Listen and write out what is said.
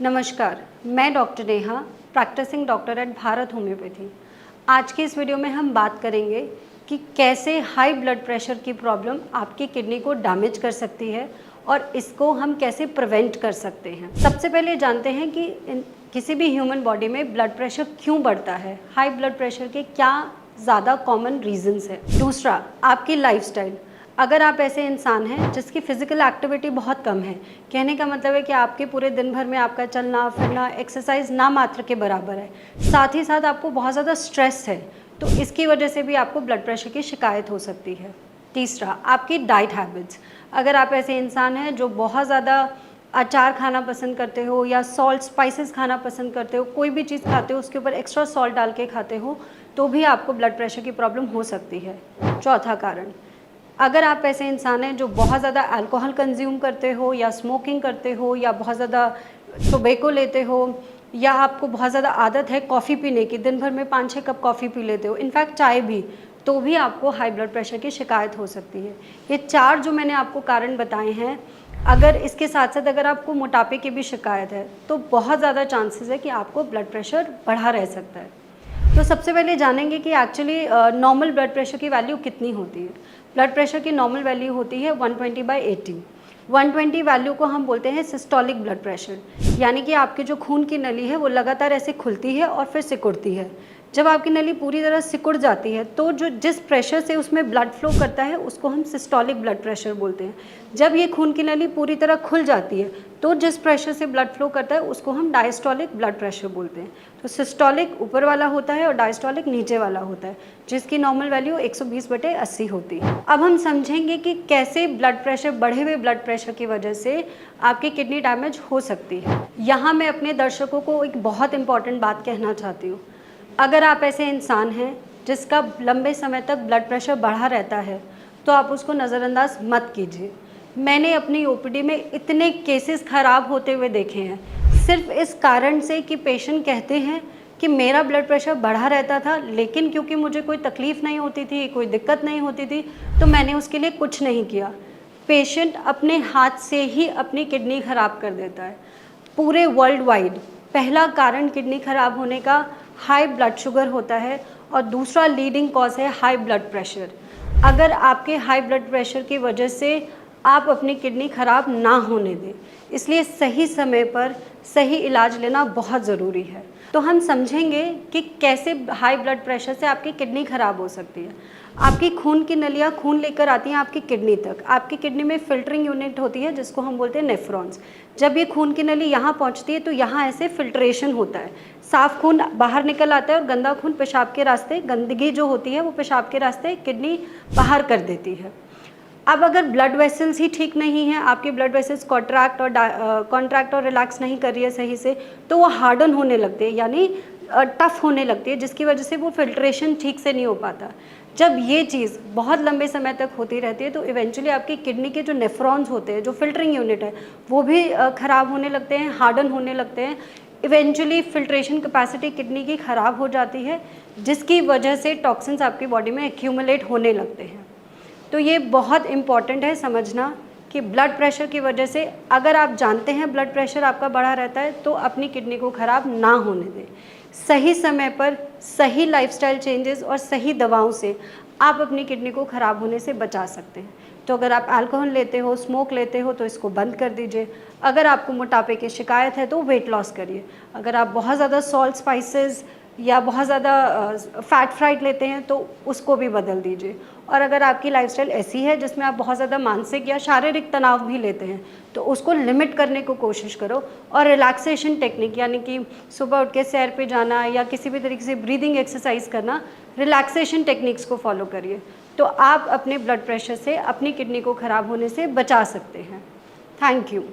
नमस्कार, मैं doctor Neha, practising doctor at Bharat homoeopathy. आज की इस वीडियो में हम बात करेंगे कि कैसे हाई ब्लड प्रेशर की प्रॉब्लम आपकी किडनी को डैमेज कर सकती है और इसको हम कैसे प्रिवेंट कर सकते हैं। सबसे पहले जानते हैं कि किसी भी ह्यूमन बॉडी में ब्लड प्रेशर क्यों बढ़ता है, हाई ब्लड प्रेशर के क्या ज़्यादा कॉमन रीजंस है। दूसरा, आपकी लाइफस्टाइल। अगर आप ऐसे इंसान हैं जिसकी फिजिकल एक्टिविटी बहुत कम है, कहने का मतलब है कि आपके पूरे दिन भर में आपका चलना फिरना एक्सरसाइज ना मात्र के बराबर है, साथ ही साथ आपको बहुत ज़्यादा स्ट्रेस है, तो इसकी वजह से भी आपको ब्लड प्रेशर की शिकायत हो सकती है। तीसरा, आपकी डाइट हैबिट्स। अगर आप ऐसे इंसान हैं जो बहुत ज़्यादा अचार खाना पसंद करते हो या सॉल्ट स्पाइसेस खाना पसंद करते हो, कोई भी चीज़ खाते हो उसके ऊपर एक्स्ट्रा सॉल्ट डाल के खाते हो, तो भी आपको ब्लड प्रेशर की प्रॉब्लम हो सकती है। चौथा कारण, अगर आप ऐसे इंसान हैं जो बहुत ज़्यादा अल्कोहल कंज्यूम करते हो या स्मोकिंग करते हो या बहुत ज़्यादा टोबैको लेते हो या आपको बहुत ज़्यादा आदत है कॉफ़ी पीने की, दिन भर में 5-6 कप कॉफ़ी पी लेते हो, इनफैक्ट चाय भी, तो भी आपको हाई ब्लड प्रेशर की शिकायत हो सकती है। ये 4 जो मैंने आपको कारण बताए हैं, अगर इसके साथ साथ अगर आपको मोटापे की भी शिकायत है तो बहुत ज़्यादा चांसेस है कि आपको ब्लड प्रेशर बढ़ा रह सकता है। तो सबसे पहले जानेंगे कि एक्चुअली नॉर्मल ब्लड प्रेशर की वैल्यू कितनी होती है। ब्लड प्रेशर की नॉर्मल वैल्यू होती है 120/80। 120 वैल्यू को हम बोलते हैं सिस्टोलिक ब्लड प्रेशर, यानी कि आपकी जो खून की नली है वो लगातार ऐसे खुलती है और फिर सिकुड़ती है। जब आपकी नली पूरी तरह सिकुड़ जाती है तो जो जिस प्रेशर से उसमें ब्लड फ्लो करता है उसको हम सिस्टोलिक ब्लड प्रेशर बोलते हैं। जब ये खून की नली पूरी तरह खुल जाती है तो जिस प्रेशर से ब्लड फ्लो करता है उसको हम डायस्टोलिक ब्लड प्रेशर बोलते हैं। तो सिस्टोलिक ऊपर वाला होता है और डायस्टोलिक नीचे वाला होता है, जिसकी नॉर्मल वैल्यू 120/80 होती है। अब हम समझेंगे कि कैसे ब्लड प्रेशर, बढ़े हुए ब्लड प्रेशर की वजह से आपकी किडनी डैमेज हो सकती है। यहाँ मैं अपने दर्शकों को एक बहुत इंपॉर्टेंट बात कहना चाहती हूँ। अगर आप ऐसे इंसान हैं जिसका लंबे समय तक ब्लड प्रेशर बढ़ा रहता है तो आप उसको नज़रअंदाज मत कीजिए। मैंने अपनी ओपीडी में इतने केसेस ख़राब होते हुए देखे हैं, सिर्फ इस कारण से कि पेशेंट कहते हैं कि मेरा ब्लड प्रेशर बढ़ा रहता था, लेकिन क्योंकि मुझे कोई तकलीफ़ नहीं होती थी, कोई दिक्कत नहीं होती थी, तो मैंने उसके लिए कुछ नहीं किया। पेशेंट अपने हाथ से ही अपनी किडनी ख़राब कर देता है। पूरे वर्ल्ड वाइड पहला कारण किडनी ख़राब होने का हाई ब्लड शुगर होता है और दूसरा लीडिंग कॉज है हाई ब्लड प्रेशर। अगर आपके हाई ब्लड प्रेशर की वजह से आप अपनी किडनी ख़राब ना होने दें, इसलिए सही समय पर सही इलाज लेना बहुत ज़रूरी है। तो हम समझेंगे कि कैसे हाई ब्लड प्रेशर से आपकी किडनी ख़राब हो सकती है। आपकी खून की नलियाँ खून लेकर आती हैं आपकी किडनी तक। आपकी किडनी में फ़िल्टरिंग यूनिट होती है जिसको हम बोलते हैं नेफ्रॉन्स। जब ये खून की नली यहाँ पहुँचती है तो यहाँ ऐसे फिल्ट्रेशन होता है, साफ़ खून बाहर निकल आता है और गंदा खून पेशाब के रास्ते, गंदगी जो होती है वो पेशाब के रास्ते किडनी बाहर कर देती है। अब अगर ब्लड वेसल्स ही ठीक नहीं है, आपकी ब्लड वेसल्स कॉन्ट्रैक्ट और रिलैक्स नहीं कर रही है सही से, तो वो हार्डन होने लगते हैं, यानी टफ होने लगती है, जिसकी वजह से वो फिल्ट्रेशन ठीक से नहीं हो पाता। जब ये चीज़ बहुत लंबे समय तक होती रहती है तो इवेंचुअली आपकी किडनी के जो नेफ्रॉन्स होते हैं, जो फिल्टरिंग यूनिट है, वो भी ख़राब होने लगते हैं, हार्डन होने लगते हैं। इवेंचुअली फिल्ट्रेशन कैपेसिटी किडनी की ख़राब हो जाती है, जिसकी वजह से टॉक्सिन्स आपकी बॉडी में एक्यूमुलेट होने लगते हैं। तो ये बहुत इम्पॉर्टेंट है समझना कि ब्लड प्रेशर की वजह से, अगर आप जानते हैं ब्लड प्रेशर आपका बढ़ा रहता है, तो अपनी किडनी को ख़राब ना होने दें। सही समय पर सही लाइफस्टाइल चेंजेस और सही दवाओं से आप अपनी किडनी को ख़राब होने से बचा सकते हैं। तो अगर आप अल्कोहल लेते हो, स्मोक लेते हो, तो इसको बंद कर दीजिए। अगर आपको मोटापे की शिकायत है तो वेट लॉस करिए। अगर आप बहुत ज़्यादा सॉल्ट स्पाइसेस या बहुत ज़्यादा फैट फ्राइड लेते हैं तो उसको भी बदल दीजिए। और अगर आपकी लाइफस्टाइल ऐसी है जिसमें आप बहुत ज़्यादा मानसिक या शारीरिक तनाव भी लेते हैं तो उसको लिमिट करने को कोशिश करो। और रिलैक्सेशन टेक्निक, यानी कि सुबह उठ के सैर पे जाना या किसी भी तरीके से ब्रीदिंग एक्सरसाइज करना, रिलैक्सेशन टेक्निक्स को फॉलो करिए, तो आप अपने ब्लड प्रेशर से अपनी किडनी को ख़राब होने से बचा सकते हैं। Thank you.